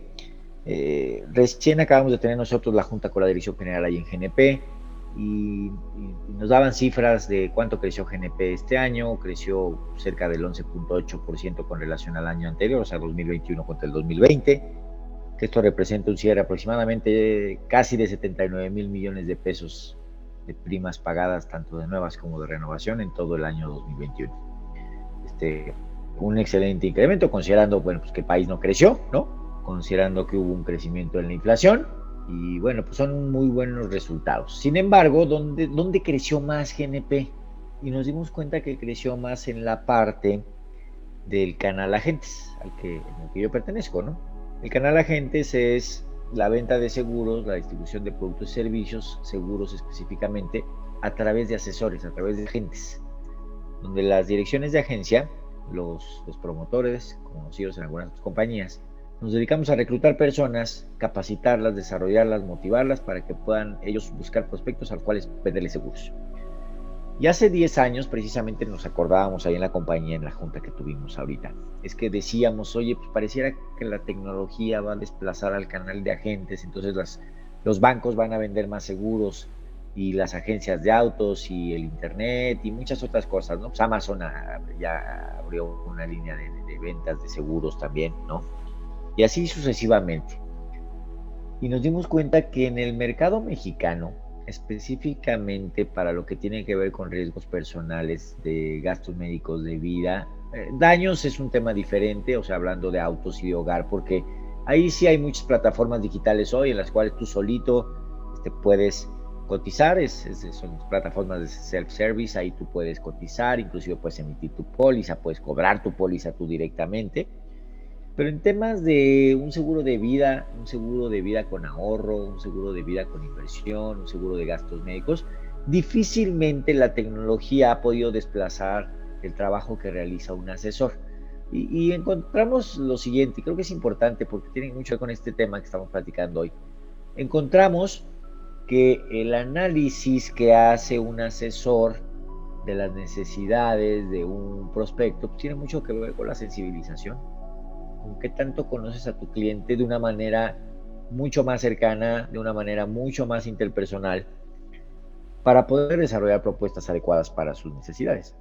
recién acabamos de tener nosotros la junta con la dirección general ahí en GNP y nos daban cifras de cuánto creció GNP este año. Creció cerca del 11.8% con relación al año anterior, o sea, 2021 contra el 2020, que esto representa un cierre aproximadamente casi de 79 mil millones de pesos de primas pagadas, tanto de nuevas como de renovación, en todo el año 2021. Un excelente incremento, considerando, bueno, pues que el país no creció, ¿no? Considerando que hubo un crecimiento en la inflación, y bueno, pues son muy buenos resultados. Sin embargo, ¿dónde creció más GNP? Y nos dimos cuenta que creció más en la parte del canal agentes, en el que yo pertenezco, ¿no? El canal agentes es la venta de seguros, la distribución de productos y servicios, seguros específicamente, a través de asesores, a través de agentes, donde las direcciones de agencia, los promotores, conocidos en algunas compañías, nos dedicamos a reclutar personas, capacitarlas, desarrollarlas, motivarlas para que puedan ellos buscar prospectos al cuales venderles seguros. Y hace 10 años precisamente nos acordábamos ahí en la compañía, en la junta que tuvimos ahorita, es que decíamos, oye, pues pareciera que la tecnología va a desplazar al canal de agentes, entonces los bancos van a vender más seguros y las agencias de autos y el internet y muchas otras cosas, ¿no? Pues Amazon ya abrió una línea de ventas de seguros también, ¿no? Y así sucesivamente. Y nos dimos cuenta que en el mercado mexicano, específicamente para lo que tiene que ver con riesgos personales de gastos médicos de vida, daños es un tema diferente, o sea, hablando de autos y de hogar, porque ahí sí hay muchas plataformas digitales hoy en las cuales tú solito puedes cotizar, son plataformas de self-service, ahí tú puedes cotizar, inclusive puedes emitir tu póliza, puedes cobrar tu póliza tú directamente. Pero en temas de un seguro de vida con ahorro, un seguro de vida con inversión, un seguro de gastos médicos, difícilmente la tecnología ha podido desplazar el trabajo que realiza un asesor. Y encontramos lo siguiente, y creo que es importante porque tiene mucho que ver con este tema que estamos platicando hoy. Encontramos que el análisis que hace un asesor de las necesidades de un prospecto pues tiene mucho que ver con la sensibilización. Con qué tanto conoces a tu cliente de una manera mucho más cercana, de una manera mucho más interpersonal, para poder desarrollar propuestas adecuadas para sus necesidades.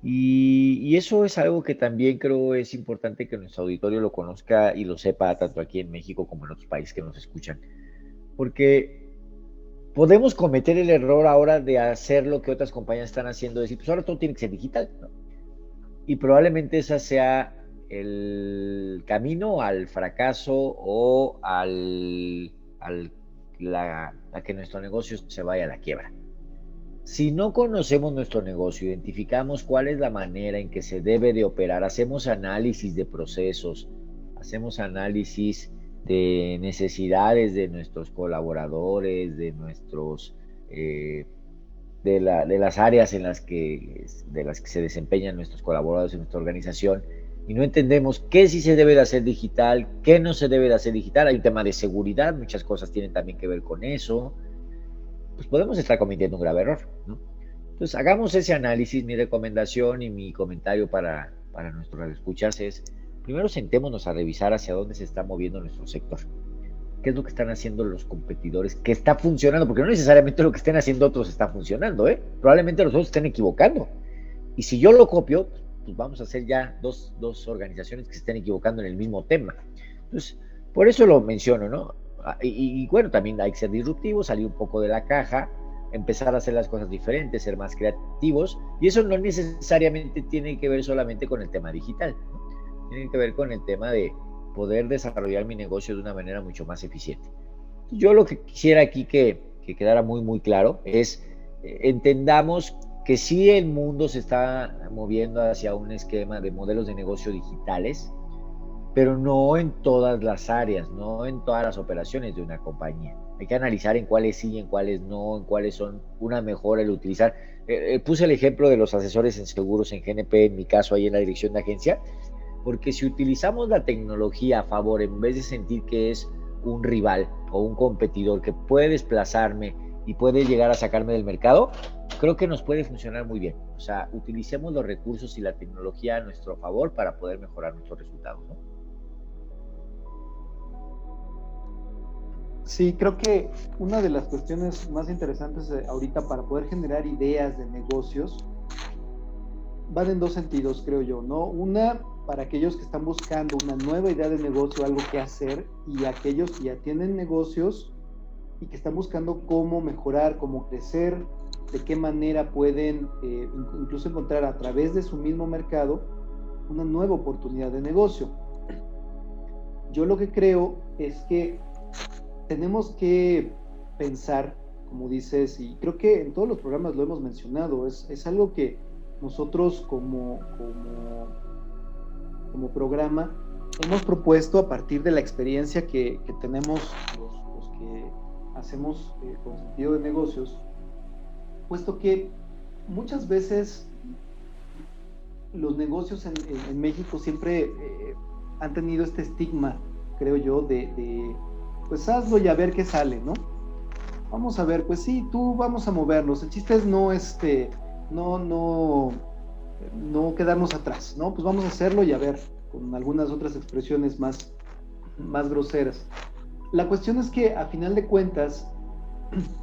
Y eso es algo que también creo es importante que nuestro auditorio lo conozca y lo sepa, tanto aquí en México como en otros países que nos escuchan. porque podemos cometer el error ahora de hacer lo que otras compañías están haciendo, decir, pues ahora todo tiene que ser digital, ¿no? Y probablemente ese sea el camino al fracaso o a que nuestro negocio se vaya a la quiebra. Si no conocemos nuestro negocio, identificamos cuál es la manera en que se debe de operar, hacemos análisis de procesos, hacemos análisis de necesidades de nuestros colaboradores, de nuestros de las áreas de las que se desempeñan nuestros colaboradores en nuestra organización, y no entendemos qué sí se debe de hacer digital, qué no se debe de hacer digital. Hay un tema de seguridad, muchas cosas tienen también que ver con eso, pues podemos estar cometiendo un grave error, ¿no? Entonces, hagamos ese análisis. Mi recomendación y mi comentario para nuestros radioescuchas es, primero sentémonos a revisar hacia dónde se está moviendo nuestro sector. ¿Qué es lo que están haciendo los competidores? ¿Qué está funcionando? Porque no necesariamente lo que estén haciendo otros está funcionando, ¿eh? Probablemente los otros estén equivocando. Y si yo lo copio, pues vamos a hacer ya dos organizaciones que se estén equivocando en el mismo tema. Entonces, por eso lo menciono, ¿no? Y bueno, también hay que ser disruptivos, salir un poco de la caja, empezar a hacer las cosas diferentes, ser más creativos, y eso no necesariamente tiene que ver solamente con el tema digital, ¿no? Tiene que ver con el tema de poder desarrollar mi negocio de una manera mucho más eficiente. Yo lo que quisiera aquí que quedara muy, muy claro es, entendamos que sí el mundo se está moviendo hacia un esquema de modelos de negocio digitales, pero no en todas las áreas, no en todas las operaciones de una compañía. Hay que analizar en cuáles sí, en cuáles no, en cuáles son una mejora el utilizar. Puse el ejemplo de los asesores en seguros en GNP, en mi caso ahí en la dirección de agencia, porque si utilizamos la tecnología a favor, en vez de sentir que es un rival o un competidor que puede desplazarme y puede llegar a sacarme del mercado, creo que nos puede funcionar muy bien. O sea, utilicemos los recursos y la tecnología a nuestro favor para poder mejorar nuestros resultados, ¿no? Sí, creo que una de las cuestiones más interesantes ahorita para poder generar ideas de negocios van en dos sentidos, creo yo, ¿no? Una, para aquellos que están buscando una nueva idea de negocio, algo que hacer, y aquellos que ya tienen negocios y que están buscando cómo mejorar, cómo crecer, de qué manera pueden incluso encontrar a través de su mismo mercado una nueva oportunidad de negocio. Yo lo que creo es que tenemos que pensar, como dices, y creo que en todos los programas lo hemos mencionado, es algo que nosotros como programa hemos propuesto a partir de la experiencia que tenemos los que hacemos con sentido de negocios, puesto que muchas veces los negocios en México siempre han tenido este estigma, creo yo, de pues hazlo y a ver qué sale, ¿no? Vamos a ver, pues sí, tú vamos a movernos. El chiste es no quedarnos atrás, ¿no? Pues vamos a hacerlo y a ver, con algunas otras expresiones más groseras. La cuestión es que a final de cuentas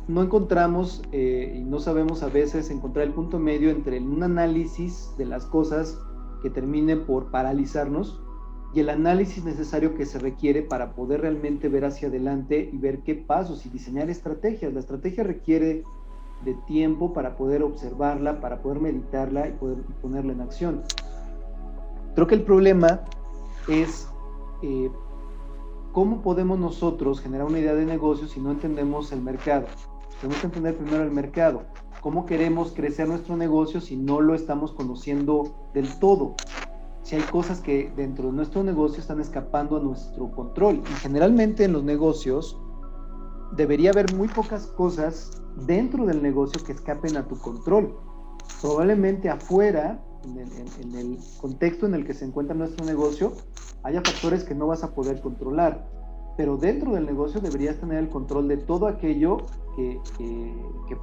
no encontramos y no sabemos a veces encontrar el punto medio entre un análisis de las cosas que termine por paralizarnos y el análisis necesario que se requiere para poder realmente ver hacia adelante y ver qué pasos y diseñar estrategias. La estrategia requiere de tiempo para poder observarla, para poder meditarla y poder ponerla en acción. Creo que el problema es cómo podemos nosotros generar una idea de negocio si no entendemos el mercado. Tenemos que entender primero el mercado. ¿Cómo queremos crecer nuestro negocio si no lo estamos conociendo del todo? Si hay cosas que dentro de nuestro negocio están escapando a nuestro control. Y generalmente en los negocios debería haber muy pocas cosas dentro del negocio que escapen a tu control. Probablemente afuera, en el contexto en el que se encuentra nuestro negocio, haya factores que no vas a poder controlar. Pero dentro del negocio deberías tener el control de todo aquello que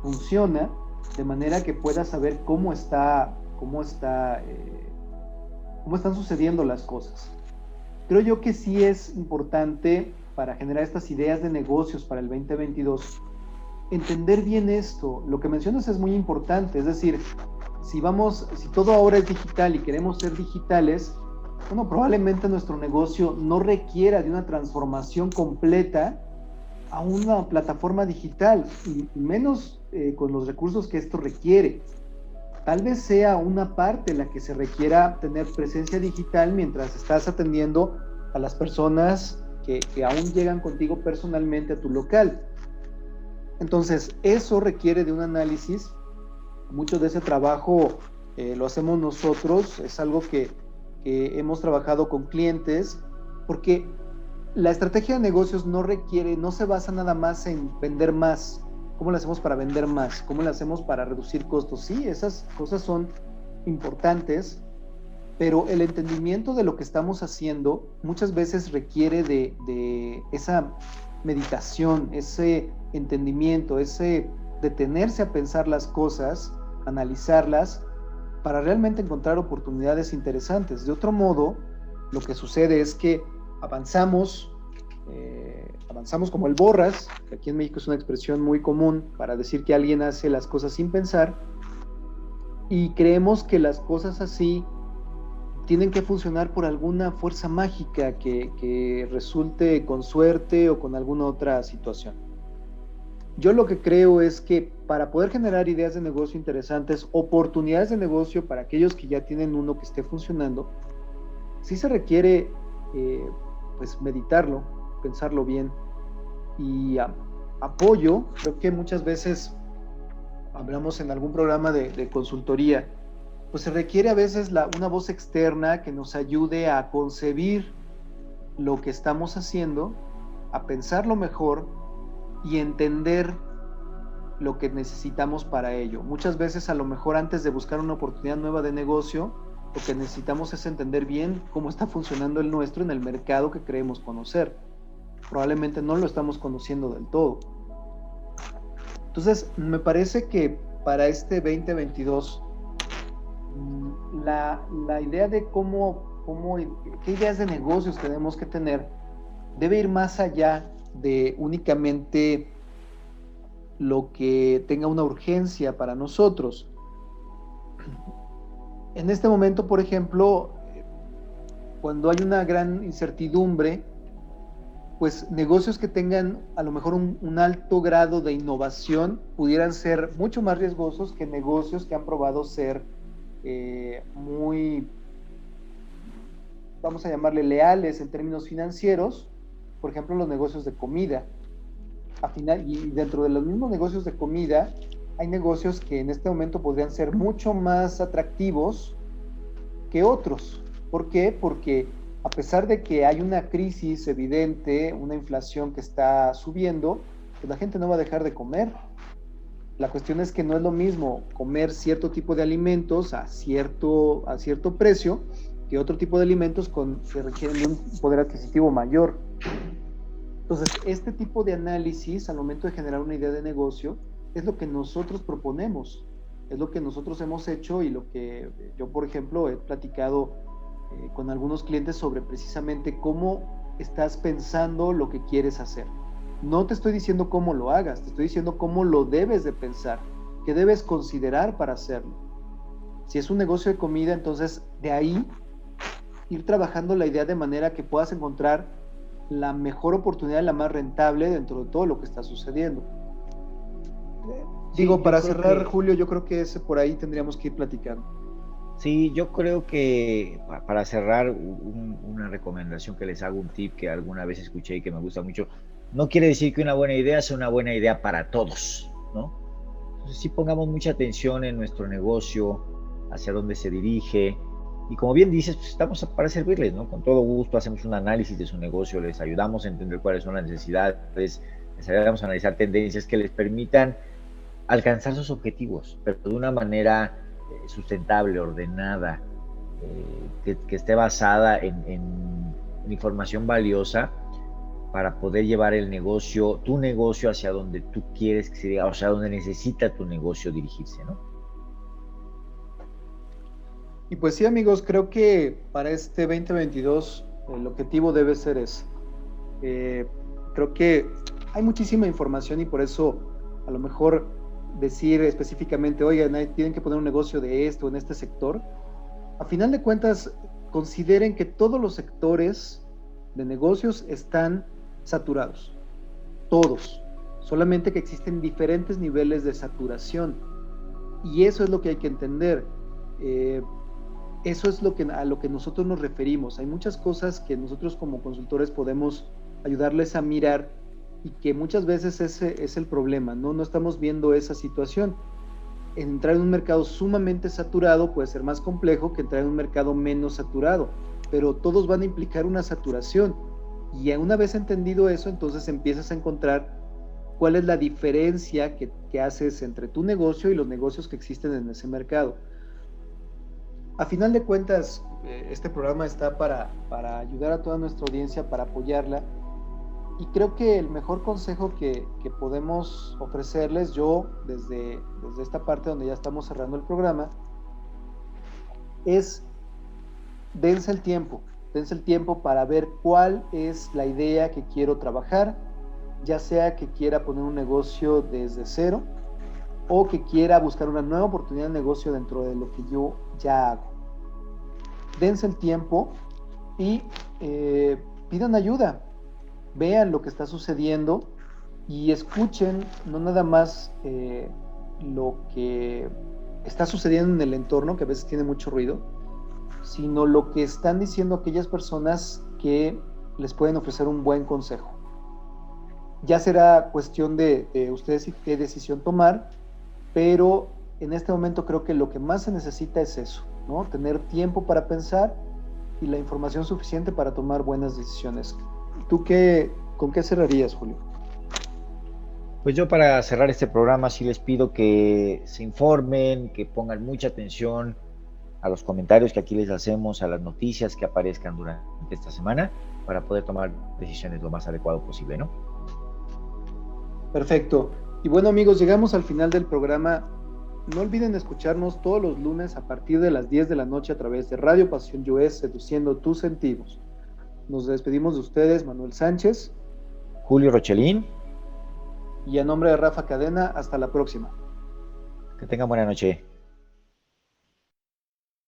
funciona, de manera que puedas saber cómo están sucediendo las cosas. Creo yo que sí es importante para generar estas ideas de negocios para el 2022, entender bien esto. Lo que mencionas es muy importante, es decir, si todo ahora es digital y queremos ser digitales, bueno, probablemente nuestro negocio no requiera de una transformación completa a una plataforma digital, y menos con los recursos que esto requiere. Tal vez sea una parte en la que se requiera tener presencia digital mientras estás atendiendo a las personas que aún llegan contigo personalmente a tu local. Entonces, eso requiere de un análisis. Mucho de ese trabajo lo hacemos nosotros, es algo que hemos trabajado con clientes, porque la estrategia de negocios no se basa nada más en vender más. ¿Cómo lo hacemos para vender más? ¿Cómo lo hacemos para reducir costos? Sí, esas cosas son importantes, pero el entendimiento de lo que estamos haciendo muchas veces requiere de esa meditación, ese entendimiento, ese detenerse a pensar las cosas, analizarlas, para realmente encontrar oportunidades interesantes. De otro modo, lo que sucede es que avanzamos como el borras, que aquí en México es una expresión muy común para decir que alguien hace las cosas sin pensar, y creemos que las cosas así tienen que funcionar por alguna fuerza mágica que resulte con suerte o con alguna otra situación. Yo lo que creo es que para poder generar ideas de negocio interesantes, oportunidades de negocio para aquellos que ya tienen uno que esté funcionando, sí se requiere pues meditarlo, pensarlo bien, y apoyo. Creo que muchas veces hablamos en algún programa de consultoría, pues se requiere a veces una voz externa que nos ayude a concebir lo que estamos haciendo, a pensarlo mejor y entender lo que necesitamos para ello. Muchas veces, a lo mejor, antes de buscar una oportunidad nueva de negocio, lo que necesitamos es entender bien cómo está funcionando el nuestro en el mercado que creemos conocer. Probablemente no lo estamos conociendo del todo. Entonces, me parece que para este 2022, la idea de qué ideas de negocios tenemos que tener debe ir más allá de únicamente lo que tenga una urgencia para nosotros. En este momento, por ejemplo, cuando hay una gran incertidumbre, pues negocios que tengan a lo mejor un alto grado de innovación pudieran ser mucho más riesgosos que negocios que han probado ser muy, vamos a llamarle, leales en términos financieros. Por ejemplo, los negocios de comida. Y dentro de los mismos negocios de comida, hay negocios que en este momento podrían ser mucho más atractivos que otros. ¿Por qué? Porque a pesar de que hay una crisis evidente, una inflación que está subiendo, pues la gente no va a dejar de comer. La cuestión es que no es lo mismo comer cierto tipo de alimentos a cierto precio que otro tipo de alimentos que requieren de un poder adquisitivo mayor. Entonces, este tipo de análisis al momento de generar una idea de negocio es lo que nosotros proponemos, es lo que nosotros hemos hecho, y lo que yo, por ejemplo, he platicado con algunos clientes sobre precisamente cómo estás pensando lo que quieres hacer. No te estoy diciendo cómo lo hagas, te estoy diciendo cómo lo debes de pensar, qué debes considerar para hacerlo. Si es un negocio de comida, entonces de ahí ir trabajando la idea de manera que puedas encontrar la mejor oportunidad, la más rentable dentro de todo lo que está sucediendo. Digo, para cerrar, Julio, yo creo que por ahí tendríamos que ir platicando. Sí, yo creo que para cerrar, una recomendación que les hago, un tip que alguna vez escuché y que me gusta mucho: no quiere decir que una buena idea sea una buena idea para todos, ¿no? Entonces sí pongamos mucha atención en nuestro negocio, hacia dónde se dirige, y como bien dices, pues estamos para servirles, ¿no? Con todo gusto hacemos un análisis de su negocio, les ayudamos a entender cuáles son las necesidades, les ayudamos a analizar tendencias que les permitan alcanzar sus objetivos, pero de una manera sustentable, ordenada, que esté basada en información valiosa para poder llevar tu negocio hacia donde tú quieres que se diga, o sea, donde necesita tu negocio dirigirse, ¿no? Y pues sí, amigos, creo que para este 2022 el objetivo debe ser ese. Creo que hay muchísima información, y por eso a lo mejor decir específicamente, oigan, tienen que poner un negocio de esto en este sector, a final de cuentas consideren que todos los sectores de negocios están saturados. todos, solamente que existen diferentes niveles de saturación. Y eso es lo que hay que entender. Eso es a lo que nosotros nos referimos. Hay muchas cosas que nosotros como consultores podemos ayudarles a mirar y que muchas veces ese es el problema, ¿no? No estamos viendo esa situación. Entrar en un mercado sumamente saturado puede ser más complejo que entrar en un mercado menos saturado, pero todos van a implicar una saturación. Y una vez entendido eso, entonces empiezas a encontrar cuál es la diferencia que haces entre tu negocio y los negocios que existen en ese mercado. A final de cuentas, este programa está para ayudar a toda nuestra audiencia, para apoyarla. Y creo que el mejor consejo que podemos ofrecerles, yo desde esta parte donde ya estamos cerrando el programa, es dense el tiempo para ver cuál es la idea que quiero trabajar, ya sea que quiera poner un negocio desde cero o que quiera buscar una nueva oportunidad de negocio dentro de lo que yo ya hago. Dense el tiempo y pidan ayuda, vean lo que está sucediendo y escuchen no nada más lo que está sucediendo en el entorno, que a veces tiene mucho ruido, sino lo que están diciendo aquellas personas que les pueden ofrecer un buen consejo. Ya será cuestión de ustedes qué decisión tomar, pero en este momento creo que lo que más se necesita es eso, ¿no? Tener tiempo para pensar y la información suficiente para tomar buenas decisiones. ¿Tú con qué cerrarías, Julio? Pues yo, para cerrar este programa, sí les pido que se informen, que pongan mucha atención a los comentarios que aquí les hacemos, a las noticias que aparezcan durante esta semana, para poder tomar decisiones lo más adecuado posible, ¿no? Perfecto. Y bueno, amigos, llegamos al final del programa. No olviden escucharnos todos los lunes a partir de las 10 de la noche a través de Radio Pasión US, seduciendo tus sentidos. Nos despedimos de ustedes, Manuel Sánchez, Julio Rochelín. Y a nombre de Rafa Cadena, hasta la próxima. Que tengan buena noche.